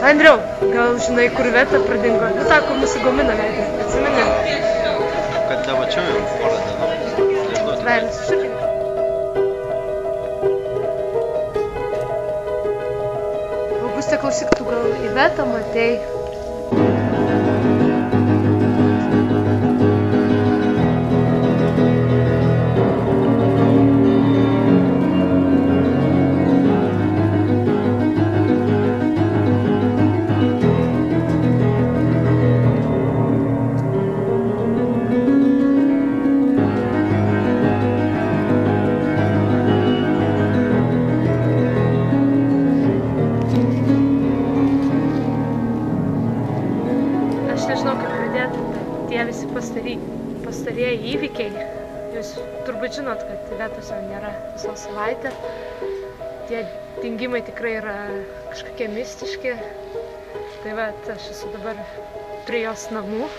Andriau, gal žinai, kur Veta pradingo? Nu tą, kur nusigomina Veta. Atsimeni? Kad nemačiau jau porą dienų. Veilis, širkin. Augustė, klausyk, tu gal į Vetą matei? Tie visi pastarieji įvykiai, jūs turbūt žinot, kad Vetos jau nėra visą savaitę. Tie dingimai tikrai yra kažkokie mistiški. Tai va, aš esu dabar prie jos namų.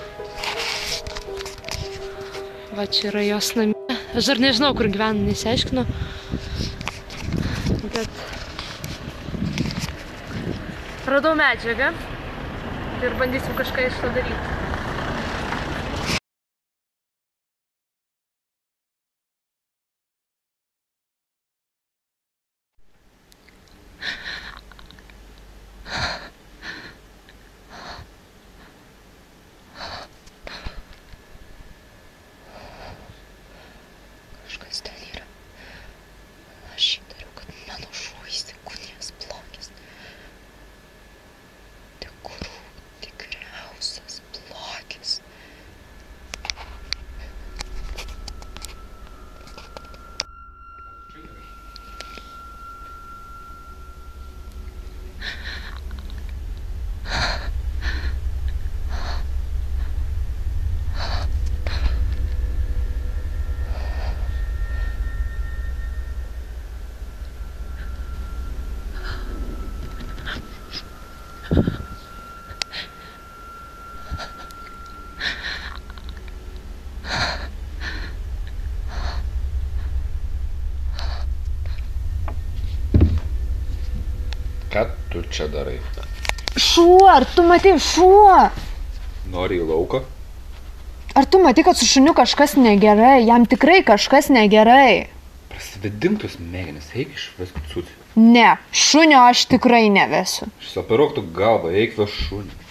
Va, čia yra jos namė. Aš dar nežinau, kur gyvenu, nesiaiškinu. Bet radau medžiagą ir bandysim kažką iš to daryti. Kažkas ten yra. Aš įtariu, kad mano šuo įsikūnijęs blogis. Tikrų, tikriausias blogis. Ką tu čia darai? Šuo, ar tu matei šuo? Nori į lauką? Ar tu matei, kad su šuniu kažkas negerai? Jam tikrai kažkas negerai. Prasivedink tus smegenis, eik išvesk cucį. Ne, šunio aš tikrai nevesiu. Išsioperuok tu galvą, eik veš šunį.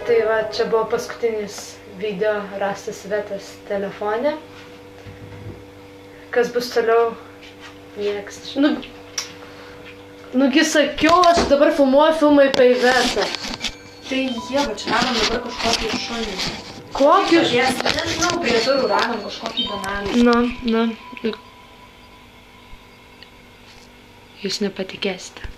Tai va, čia buvo paskutinis video rastas Vetos telefone. Kas bus toliau? Nieks. Nugi sakiau, aš dabar filmuoju filmą apie Vetą. Tai Ieva, čia radom dabar kažkokį šunį. Kokį? Nežinau, prie durų radom kažkokį bananį. Na. Jūs nepatikėsite.